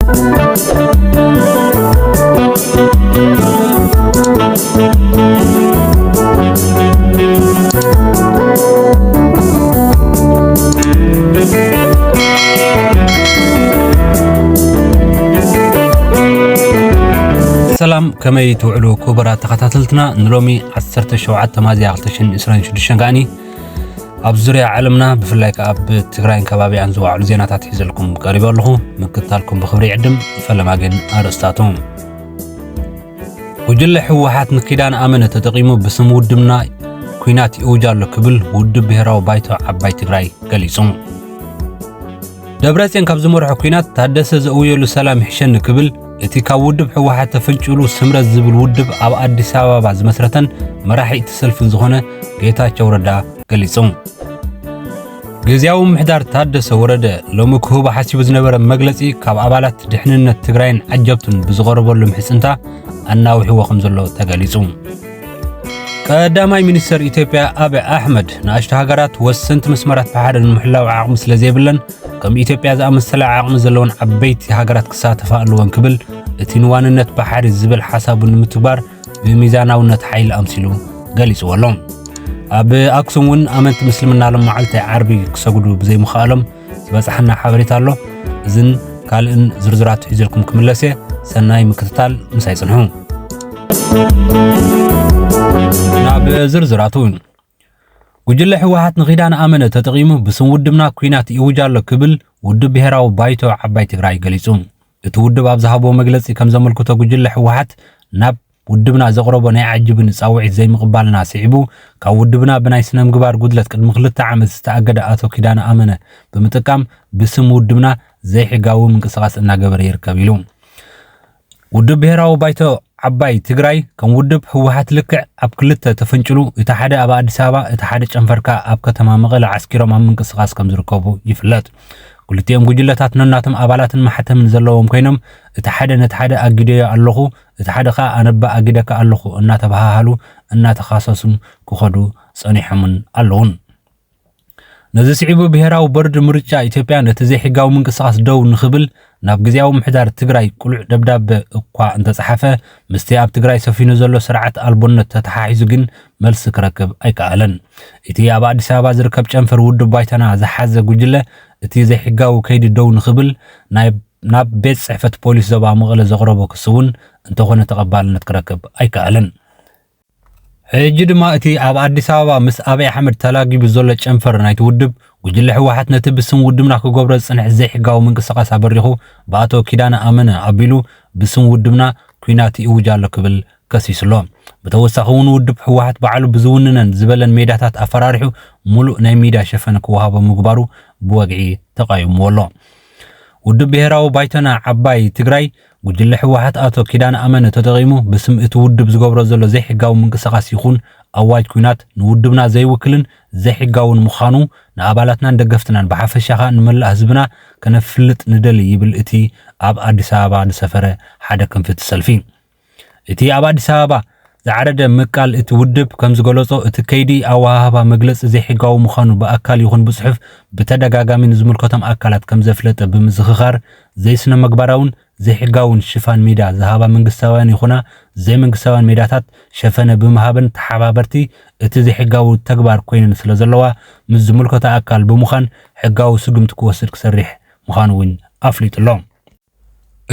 سلام كما يتوعلو كبرى تخطاتلتنا نلومي 17 مازيغ 2026 غاني أبزريا عالمنا بفلايك أب تقرأين كبابي عن زواعلو زيناتات حيزلكم قريبا لهم مكتالكم بخبري عدم فلماقين أرستاتهم وجل حوحات نكيدان آمنة تتقيمو بسمو دمنا كوينات يوجار لكبل ودب بهراو بايتو عباي تقرأي قليسون دبراتين كابزمور حكوينات تهدس زقويلو سلام حشن كبل اتي كاودب حوحات تفنجلو سمرة زبل ودب أو أديس أبابا زمسرتن مراحي تسلفن زخونة جيتاچو ردا قليسون غزياو محدار تهدس ورده لو مكهوب حسيب زنبره مغلصي كاب ابالات دحننت تግራይን عجبتن بزغربلو محصنتا اناوحي وخم زلو تغليصون قداماي ሚኒስተር ኢትዮጵያ አብይ አህመድ ናሽታ ሀገራት ወሰንት መስመራት በሐደን محلاو عقم ስለዘይብለን ከም ኢትዮጵያ ዝኣመሰለ عقم ዘለውን ዓበይቲ ሀገራት ክሳተፋ ኣለዎን ክብል እቲ ንዋንነት በሐሪ ዝብል ሐሳቡን ምትግባር በሚዛናውነት ኃይል ኣምሲሉ ገሊጽዎሎም أب أكسون أمنت مسلمنا لما علتي عربي كسجدو بزي مخالم بصحنا حبريت الله زين قال إن زرزرات حجلكم كملسة سناي مكتتال مسايسنهم ناب زرزراتون وجل حوحات نغيدان أمنة تتقيمه بسم ودمنا كوينات يوجال كبل ود بهراو بايتو عباي تقراي قليسون تود باب ذهبو مجلس كم زمل كتو وجل حوحات ناب ودبنا زغربو ناي عجبن صاوعي زي مقبالنا سيبو كا ودبنا بناي سنم غبار غدلت قدم خلت عام استاجد اتو كيدان امنه بمتقام بسم ودبنا زي حغاو منقسقاس እና ገበረ ይርከቢሉ ودب بهراو بايتو عباي تግራይ كم ودب حوحات لكع اب كلته تفنچلو اتا حدا ابا اديس ابا اتا حدا ጨንፈርካ اب ከተማ መቀለ عسكرو منقسقاس كم ዝርከቡ ይፍለጥ كلتيهم ጉጅለታት ነናተም አባላትን ማህተምን ዘለዎም ኮይኖም እቲ ሓደ ነቲ ሓደ አግዴዮ ኣለኹ እቲ ሓደ ኻ ኣነባ አግደካ ኣለኹ እናተባሃሉ እናተኻሰሱን ክኸዱ ጸኒሖምን ኣለውን ነዚ ስዒቡ ብሄራዊ ቦርድ ምርጫ ኢትዮጵያ ነቲ ዘይሕጋዊ ምንቅስቃስ ደው ንኽብል ናብ ግዝያዊ ምሕዳር ትግራይ ቁሉዕ ደብዳቤ እኳ እንተጻሓፈ ምስቲ ኣብ ትግራይ ሰፊኑ ዘሎ ስርዓት ኣልቦነት ተተሓሒዙ ግን መልሲ ክረክብ ኣይከኣለን እቲ ኣብ ኣዲስ ኣበባ ዝርከብ ጨንፈር ውድብ ባይተና ዝሓዘ ጉጅለ እቲ ዘይሕጋዊ ከይዲ ደው ንኽብል ናብ ቤት ጽሕፈት ፖሊስ ዞባ መቐለ ዘቕረቦ ክስውን እንተኾነ ተቐባልነት ክረክብ ኣይከኣለን ሕጂ ድማ እቲ ኣብ ኣዲስ ኣበባ ምስ አብይ አሕመድ ተላጊቡ ዘሎ ጨንፈር ናይቲ ውድብ ጉጅለ ሕወሓት ነቲ ብስም ውድብና ክገብሮ ዝጽንሕ ዘይሕጋዊ ምንቅስቃስ ኣበሪኹ ብኣቶ ኪዳነ ኣመነ ኣቢሉ ብስም ውድብና ኩናት ይውጃሎ ክብል ከሲስሎ በተወሳኺ እውን ውድብ ሕወሓት በዓሉ ብዝውንነን ዝበለን ሜዳታት ኣፈራሪሑ ሙሉእ ናይ ሚድያ ሸፈነ ክወሃቦ ምግባሩ ብወግዒ ተቃይምዎሎ ውድብ ብሄራዊ ባይተና ዓባይ ትግራይ ጉጅለ ሕወሓት ኣቶ ኪዳነ ኣመነ ተጠቂሙ ብስም እቲ ውድብ ዝገብሮ ዘሎ ዘይሕጋዊ ምንቅስቃስ ይኹን ኣዋጅ ኩናት ንውድብና ዘይውክልን ዘይሕጋውን ምዃኑ ንኣባላትናን ደገፍትናን ብሓፈሻኻ ንመላእ ህዝብና ከነፍልጥ ንደሊ ይብል እቲ ኣብ ኣዲስ ኣበባ ንሰፈረ ሓደ ክንፍት ሰልፊ እቲ ኣብ ኣዲስ ኣበባ ዝዓረደ ምቃል እቲ ውድብ ከም ዝገለጾ እቲ ከይዲ ኣዋሃባ መግለጽ ዘይሕጋዊ ምዃኑ በኣካል ይኹን ብጽሑፍ ብተደጋጋሚ ንዝምልከቶም ኣካላት ከም ዘፍለጠ ብምዝኽኻር ዘይስነ መግባራውን ዘይሕጋውን ሽፋን ሚድያ ዝሃባ መንግስታውያን ይኹና ዘይመንግስታውያን ሚድያታት ሸፈነ ብምሃብን ተሓባበርቲ እቲ ዘይሕጋዊ ተግባር ኮይነን ስለ ዘለዋ ምስ ዝምልከቶ ኣካል ብምዃን ሕጋዊ ስጉምቲ ክወስድ ክሰርሕ ምዃኑ እውን ኣፍሊጡሎ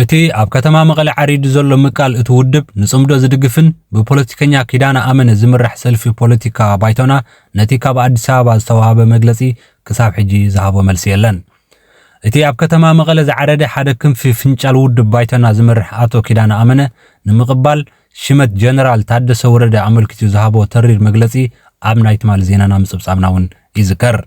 እቲ ኣብ ከተማ መቐለ ዓሪዱ ዘሎ ምቃል እቲ ውድብ ንጽምዶ ዝድግፍን ብፖለቲከኛ ኪዳነ ኣመነ ዝምራሕ ሰልፊ ፖለቲካ ባይቶና ነቲ ካብ ኣዲስ ኣበባ ዝተዋሃበ መግለጺ ክሳብ ሕጂ ዝሃቦ መልሲ የለን እቲ ኣብ ከተማ መቐለ ዝዓረደ ሓደ ክንፊ ፍንጫል ውድብ ባይቶና ዝምራሕ ኣቶ ኪዳነ ኣመነ ንምቕባል ሽመት ጀነራል ታደሰ ወረደ ኣመልኪቱ ዝሃቦ ተሪር መግለጺ ኣብ ናይ ትማል ዜናና ምጽብጻብና እውን ይዝከር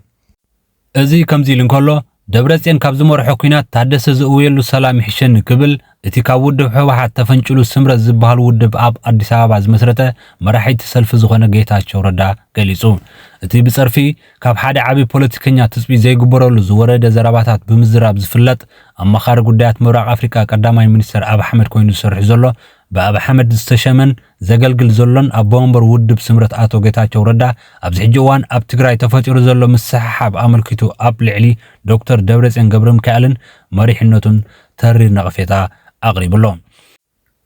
እዚ ከምዚ ኢሉ እንከሎ ደብረጽዮን ካብ ዝመርሖ ኩናት ታደሰ ዝእውየሉ ሰላም ይሕሸን ክብል እቲ ካብ ውድብ ሕወሓት ተፈንጭሉ ስምረት ዝበሃል ውድብ ኣብ ኣዲስ ኣበባ ዝመስረተ መራሒት ሰልፊ ዝኾነ ጌታቸው ረዳ ገሊጹ እቲ ብጸርፊ ካብ ሓደ ዓቢ ፖለቲከኛ ትጽቢት ዘይግበረሉ ዝወረደ ዘረባታት ብምዝራብ ዝፍለጥ ኣማኻሪ ጉዳያት ምብራቕ ኣፍሪካ ቀዳማይ ሚኒስተር ኣብ ኣሕመድ ኮይኑ ዝሰርሕ ዘሎ በአብ አሕመድ ዝተሸመን ዘገልግል ዘሎን ኣብ ቦምበር ውድብ ስምረት ኣቶ ጌታቸው ረዳ ኣብዚ ሕጂ እዋን ኣብ ትግራይ ተፈጢሩ ዘሎ ምስሓብ ኣመልኪቱ ኣብ ልዕሊ ዶክተር ደብረጽዮን ገብረ ሚካኤልን መሪሕነቱን ተሪር ነቐፌታ ኣቕሪብሎ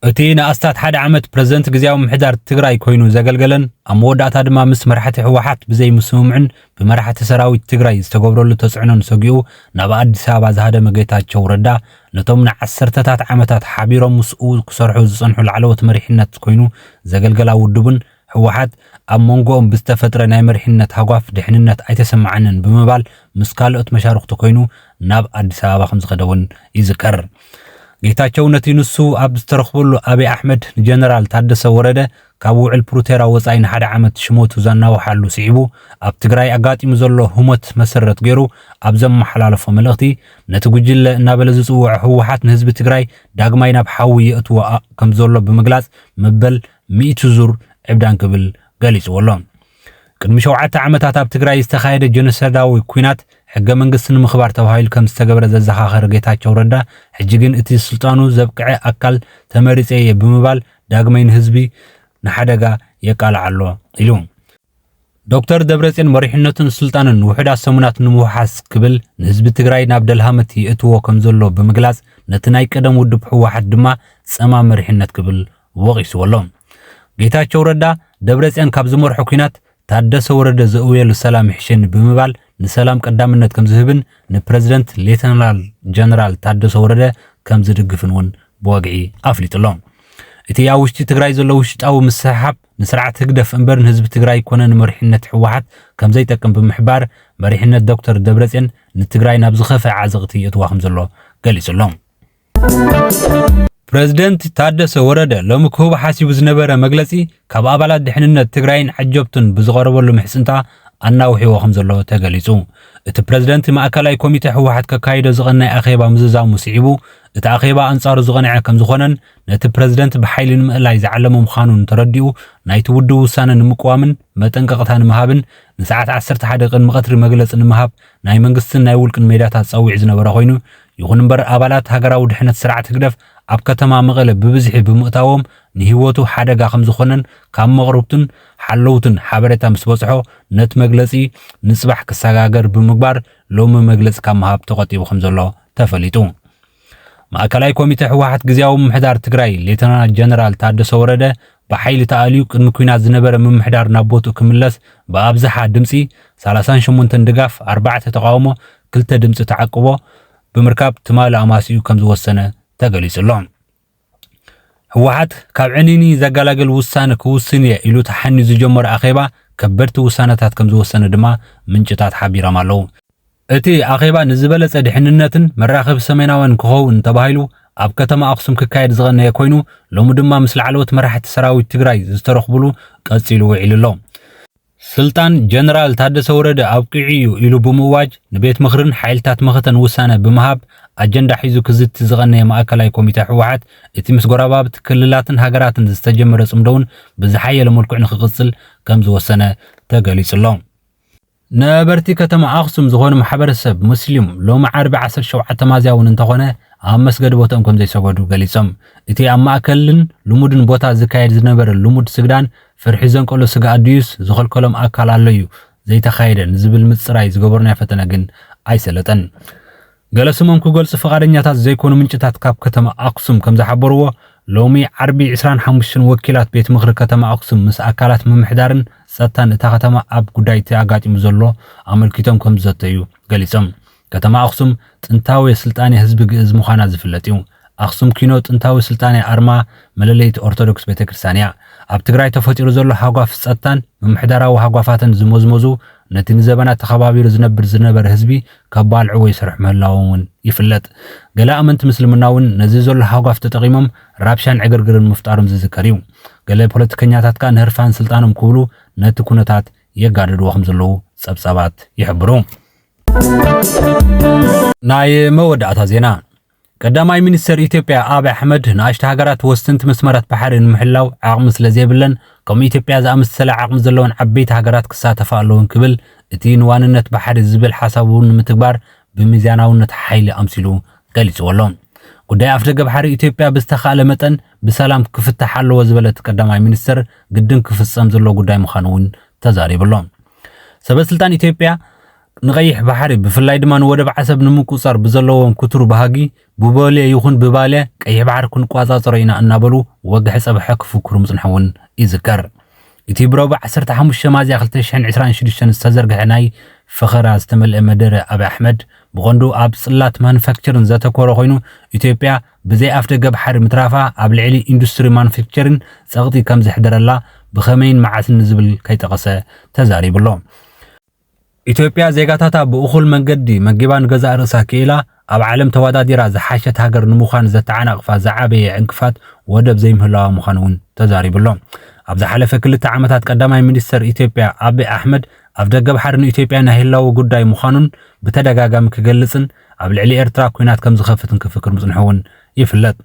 እቲ ንኣስታት ሓደ ዓመት ፕረዚደንት ግዜያዊ ምሕዳር ትግራይ ኮይኑ ዘገልገለን ኣብ መወዳእታ ድማ ምስ መራሕቲ ሕወሓት ብዘይ ምስምምዕን ብመራሕቲ ሰራዊት ትግራይ ዝተገብረሉ ተጽዕኖን ሰጊኡ ናብ ኣዲስ ኣበባ ዝሃደመ ጌታቸው ረዳ ነቶም ንዓሰርተታት ዓመታት ሓቢሮም ምስኡ ክሰርሑ ዝጸንሑ ላዕለዎት መሪሕነት ኮይኑ ዘገልገላ ውድቡን ሕወሓት ኣብ መንጎኦም ብዝተፈጥረ ናይ መሪሕነት ሃጓፍ ድሕንነት ኣይተሰማዓንን ብምባል ምስ ካልኦት መሻርክቲ ኮይኑ ናብ ኣዲስ ኣበባ ከም ዝኸደውን ይዝከር። ጌታቸው ነቲ ንሱ ኣብ ዝተረኽበሉ ኣብይ ኣሕመድ ንጀነራል ታደሰ ወረደ ካብ ውዕል ፕሪቶርያ ወጻኢ ንሓደ ዓመት ሽሞቱ ዘናውሓሉ ስዒቡ ኣብ ትግራይ ኣጋጢሙ ዘሎ ህሞት መሰረት ገይሩ ኣብ ዘመሓላለፎ መልእኽቲ ነቲ ጉጅለ እናበለ ዝጽውዖ ህወሓት ንህዝቢ ትግራይ ዳግማይ ናብ ሓዊ የእትዎ ከም ዘሎ ብምግላጽ መበል 100 ዙር ዕብዳን ክብል ገሊጹ ኣሎ። ቅድሚ 7 ዓመታት ኣብ ትግራይ ዝተኻየደ ጀኖሳይዳዊ ኩናት ሕገ መንግስቲ ንምኽባር ተባሂሉ ከም ዝተገብረ ዘዘኻኸረ ጌታቸው ረዳ ሕጂ ግን እቲ ስልጣኑ ዘብቅዐ ኣካል ተመሪጸ ብምባል ዳግመይ ንህዝቢ ንሓደጋ የቃልዓሎ ኢሉ ዶክተር ደብረጽዮን መሪሕነቱን ስልጣንን ውሕዳት ሰሙናት ንምውሓስ ክብል ንህዝቢ ትግራይ ናብ ደልሃመት ይእትዎ ከም ዘሎ ብምግላጽ ነቲ ናይ ቀደም ውድብ ሕወሓት ድማ ጸማ መሪሕነት ክብል ወቒስዎ ኣሎ። ጌታቸው ረዳ ደብረጽዮን ካብ ዝመርሖ ኩናት ታደሰ ወረደ ዘእውየሉ ሰላም ይሕሸኒ ብምባል ንሰላም ቀዳምነት ከም ዝህብን ንፕረዚደንት ሌተናል ጀነራል ታደሰ ወረደ ከም ዝድግፍን እውን ብወግዒ ኣፍሊጡሎ። እቲ ኣብ ውሽጢ ትግራይ ዘሎ ውሽጣዊ ምስሕሓብ ንስርዓት ህግደፍ እምበር ንህዝቢ ትግራይ ኮነ ንመሪሕነት ሕወሓት ከም ዘይጠቅም ብምሕባር መሪሕነት ዶክተር ደብረጽዮን ንትግራይ ናብ ዝኸፍአ ዓዘቕቲ የእትዋ ከም ዘሎ ገሊጹሎ። ፕረዚደንት ታደሰ ወረደ ሎሚ ክህቡ ሓሲቡ ዝነበረ መግለጺ ካብ ኣባላት ድሕንነት ትግራይን ዓጀብትን ብዝቐረበሉ ምሕጽንታ ኣናውሒዎ ከም ዘሎ ተገሊጹ። እቲ ፕረዚደንት ማእከላይ ኮሚቴ ሕወሓት ከካይዶ ዝቐናይ ኣኼባ ምዝዛሙ ስዒቡ እቲ ኣኼባ ኣንጻሩ ዝቐንዐ ከም ዝኾነን ነቲ ፕረዚደንት ብሓይሊ ንምእላይ ዝዓለመ ምዃኑን ተረዲኡ ናይቲ ውድብ ውሳነ ንምቅዋምን መጠንቀቕታ ንምሃብን ንሰዓት 11 ቅድሚ ቀትሪ መግለፂ ንምሃብ ናይ መንግስትን ናይ ውልቅን ሜዳታት ፀዊዕ ዝነበረ ኮይኑ ይኹን እምበር ኣባላት ሃገራዊ ድሕነት ስርዓት ህግደፍ ኣብ ከተማ መቐለ ብብዝሒ ብምእታዎም ንህይወቱ ሓደጋ ከም ዝኾነን ካብ መቕረብቱን ሓለውትን ሓበሬታ ምስ በጽሖ ነቲ መግለፂ ንጽባሕ ክሰጋገር ብምግባር ሎሚ መግለፂ ካብ ምሃብ ተቆጢቡ ከም ዘሎ ተፈሊጡ። ማእከላይ ኮሚቴ ሕወሓት ግዜያዊ ምምሕዳር ትግራይ ሌተናንት ጀነራል ታደሰ ወረደ ብሓይሊ ተኣልዩ ቅድሚ ኩናት ዝነበረ ምምሕዳር ናብ ቦትኡ ክምለስ ብኣብዝሓ ድምፂ 38 ድጋፍ 4 ተቃውሞ 2 ድምፂ ተዓቅቦ ብምርካብ ትማሊ ኣማሲኡ ከም ዝወሰነ ተገሊጹሎ። ሕወሓት ካብ ዕኒኒ ዘገላግል ውሳነ ክውስን እየ ኢሉ ተሓኒዩ ዝጀመረ ኣኼባ ከበድቲ ውሳነታት ከም ዝወሰነ ድማ ምንጭታት ሓቢሮም ኣለዉ። እቲ ኣኼባ ንዝበለጸ ድሕንነትን መራኸቢ ሰሜናውን ክኸውን ተባሂሉ ኣብ ከተማ ኣክሱም ክካየድ ዝቐነየ ኮይኑ ሎሚ ድማ ምስ ላዕለዎት መራሕቲ ሰራዊት ትግራይ ዝተረኽብሉ ቀጺሉ ውዒሉ ኣሎ። ስልጣን ጀነራል ታደሰ ወረደ ኣብቅዕዩ ኢሉ ብምዋጅ ንቤት ምኽርን ሓይልታት መኽተን ውሳነ ብምሃብ ኣጀንዳ ሒዙ ክዝቲ ዝቐነየ ማእከላይ ኮሚቴ ሕወሓት እቲ ምስ ጎረባብቲ ክልላትን ሃገራትን ዝተጀመረ ጽምዶውን ብዝሓየለ መልክዕ ንክቕጽል ከም ዝወሰነ ተገሊጹሎ። ነበርቲ ከተማ ኣክሱም ዝኾኑ ማሕበረሰብ ሙስሊም ሎሚ ዓርቢ 17 ሚያዝያ እውን እንተኾነ ኣብ መስገዲ ቦታኦም ከም ዘይሰገዱ ገሊጾም እቲ ኣብ ማእከልን ልሙድን ቦታ ዝካየድ ዝነበረ ልሙድ ስግዳን ፍርሒ ዘንቀሎ ስጋ ኣድዩስ ዝኸልከሎም ኣካል ኣሎ እዩ ዘይተኻየደን ዝብል ምጽራይ ዝገበርናዮ ፈተነ ግን ኣይሰለጠን። ገለ ስሞም ክገልጹ ፈቃደኛታት ዘይኮኑ ምንጭታት ካብ ከተማ ኣክሱም ከም ዝሓበርዎ ሎሚ ዓርቢ 25 ወኪላት ቤት ምኽሪ ከተማ ኣክሱም ምስ ኣካላት ምምሕዳርን ጸጥታን እታ ከተማ ኣብ ጉዳይ ኣጋጢሙ ዘሎ ኣመልኪቶም ከም ዝዘተዩ ገሊጾም ከተማ ኣክሱም ጥንታዊ ስልጣኔ ህዝቢ ግእዝ ምዃና ዝፍለጥ እዩ። ኣክሱም ኪኖ ጥንታዊ ስልጣኔ ኣርማ መለለይቲ ኦርቶዶክስ ቤተክርስትያን እያ። ኣብ ትግራይ ተፈጢሩ ዘሎ ሃጓፍ ጸጥታን ምምሕዳራዊ ሃጓፋትን ዝመዝመዙ ነቲ ንዘበናት ተኸባቢሩ ዝነበረ ህዝቢ ከባልዑ ወይ ስራሕ ምህላውን ይፍለጥ። ገለ ኣመንቲ ምስልምና እውን ነዚ ዘሎ ሃጓፍ ተጠቂሞም ራብሻን ዕግርግርን ምፍጣሮም ዝዝከር እዩ። ገለ ፖለቲከኛታት ከዓ ንህርፋን ስልጣኖም ክብሉ ነቲ ኩነታት የጋድድዎ ከም ዘለዉ ጸብጻባት ይሕብሩ። ናይ መወዳእታ ዜና ቀዳማይ ሚኒስትር ኢትዮጵያ አብይ አሕመድ ንኣሽተ ሃገራት ወሰንቲ መስመራት ባሕሪ ንምሕላው ዓቕሚ ስለዘይብለን ከም ኢትዮጵያ ዝኣመሰለ ዓቕሚ ዘለወን ዓበይቲ ሃገራት ክሳተፋ ኣለውን ክብል እቲ ንዋንነት ባሕሪ ዝብል ሓሳቡን ንምትግባር ብሚዛናውነት ሓይሊ ኣምሲሉ ገሊጹ ኣሎ። ጉዳይ ኣፍደገ ባሕሪ ኢትዮጵያ ብዝተኻእለ መጠን ብሰላም ክፍታሕ ኣለዎ ዝበለት ቀዳማይ ሚኒስትር ግድን ክፍጸም ዘሎ ጉዳይ ምዃኑ እውን ተዛሪብሎ። ሰበስልጣን ኢትዮጵያ ንቀይሕ ባሕሪ ብፍላይ ድማ ንወደብ ዓሰብ ንምቁፃር ብዘለዎም ኩቱር ባህጊ ብቦሌ ይኹን ብባሌ ቀይሕ ባሕሪ ክንቋፃፀሮ ኢና እናበሉ ወግሒ ፀብሐ ክፍክሩ ምፅንሐውን ይዝከር እቲ ብረቡዕ 15 ሚያዝያ 2026 ዝተዘርግሐ ናይ ፈኸራ ዝተመልአ መደረ አብይ አሕመድ ብቐንዱ ኣብ ጽላት ማኑፋክቸርን ዘተኮረ ኮይኑ ኢትዮጵያ ብዘይ ኣፍደገ ባሕሪ ምትራፋ ኣብ ልዕሊ ኢንዱስትሪ ማኑፋክቸርን ጸቕጢ ከም ዝሕደረላ ብኸመይን መዓትን ዝብል ከይጠቐሰ ተዛሪብሎ ኢትዮጵያ ዜጋታታ ብእኹል መንገዲ መጊባን ገዛእ ርእሳ ክኢላ ኣብ ዓለም ተወዳዲራ ዝሓሸት ሃገር ንምዃን ዘተዓናቕፋ ዝዓበየ ዕንቅፋት ወደብ ዘይምህላዋ ምዃኑውን ተዛሪብሎ ኣብ ዝሓለፈ 2 ዓመታት ቀዳማይ ሚኒስተር ኢትዮጵያ አብይ አሕመድ ኣብ ደገ ባሕሪ ኢትዮጵያ ናይ ህላው ጉዳይ ምዃኑን ብተደጋጋሚ ክገልጽን ኣብ ልዕሊ ኤርትራ ኩናት ከም ዝኸፍትን ክፍክር ምጽንሑውን ይፍለጥ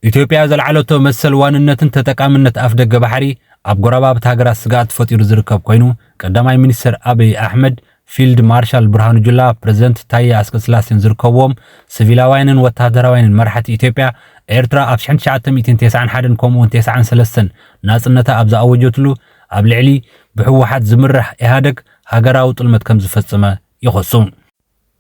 ኢትዮጵያ ዘልዓለቶ መሰል ዋንነትን ተጠቃምነት ኣፍ ደገ ባሕሪ ኣብ ጎረባብት ሃገራት ስጋት ፈጢሩ ዝርከብ ኮይኑ ቀዳማይ ሚኒስተር አብይ አሕመድ ፊልድ ማርሻል ብርሃኑ ጁላ ፕሬዝዳንት ታዬ አጽቀሥላሴን ዝርከብዎም ሲቪላውያንን ወታደራውያንን መራሕቲ ኢትዮጵያ ኤርትራ ኣብ 1991 ከምኡውን 93 ናጽነታ ኣብ ዝኣወጀትሉ ኣብ ልዕሊ ብሕወሓት ዝምራሕ ኢህአደግ ሃገራዊ ጥልመት ከም ዝፈጸመ ይኸሱ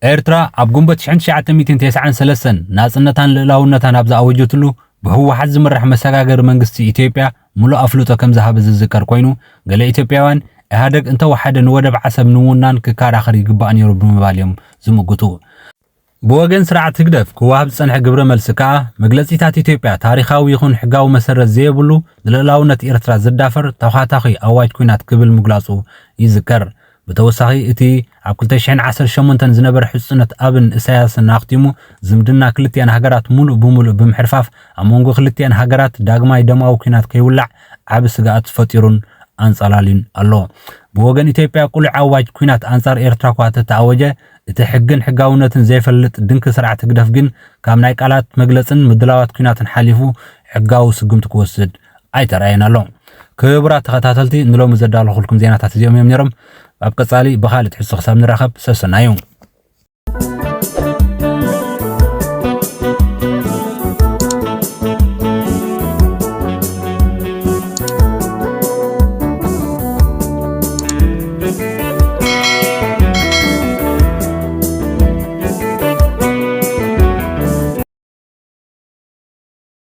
ኤርትራ ኣብ ጉንበት 1993 ናጽነታን ልዕላውነታን ኣብ ዝኣወጀትሉ ብሕወሓት ዝምራሕ መሰጋገሪ መንግስቲ ኢትዮጵያ ሙሉእ ኣፍልጦ ከም ዝሃበ ዝዝከር ኮይኑ ገለ ኢትዮጵያውያን ኢህአደግ እንተወሓደ ንወደብ ዓሰብ ንምውናን ክከራኸር ይግባእ ነይሩ ብምባል እዮም ዝምግቱ ብወገን ስርዓት ህግደፍ ክዋሃብ ዝጸንሐ ግብረ መልሲ ከዓ መግለጺታት ኢትዮጵያ ታሪኻዊ ይኹን ሕጋዊ መሰረት ዘየብሉ ልዕላውነት ኤርትራ ዝዳፈር ተኻታኺ ኣዋጅ ኩናት ክብል ምግላጹ ይዝከር ብተወሳኺ እቲ ኣብ 2018 ዝነበረ ሕጽነት ኣብን ኢሳያስን ኣኽቲሙ ዝምድና ክልቲአን ሃገራት ሙሉእ ብምሉእ ብምሕርፋፍ ኣብ መንጎ ክልቲአን ሃገራት ዳግማይ ደማዊ ኩናት ከይውላዕ ዓብ ስጋኣት ፈጢሩን አንጻላሊን ኣሎ ብወገን ኢትዮጵያ ቁሉዕ ኣዋጅ ኩናት አንጻር ኤርትራ ኳ ተተኣወጀ እቲ ሕግን ሕጋውነትን ዘይፈልጥ ድንክ ስርዓት ህግደፍ ግን ካብ ናይ ቃላት መግለጽን ምድላዋት ኩናትን ሓሊፉ ሕጋዊ ስጉምቲ ክወስድ ኣይተረኣየን ኣሎ ክቡራት ተኸታተልቲ ንሎሚ ዘዳለኹልኩም ዜናታት እዚኦም እዮም ነይሮም ኣብ ቀጻሊ ብኻልእ ሕሶ ክሳብ ንራኸብ ሰሰናዩ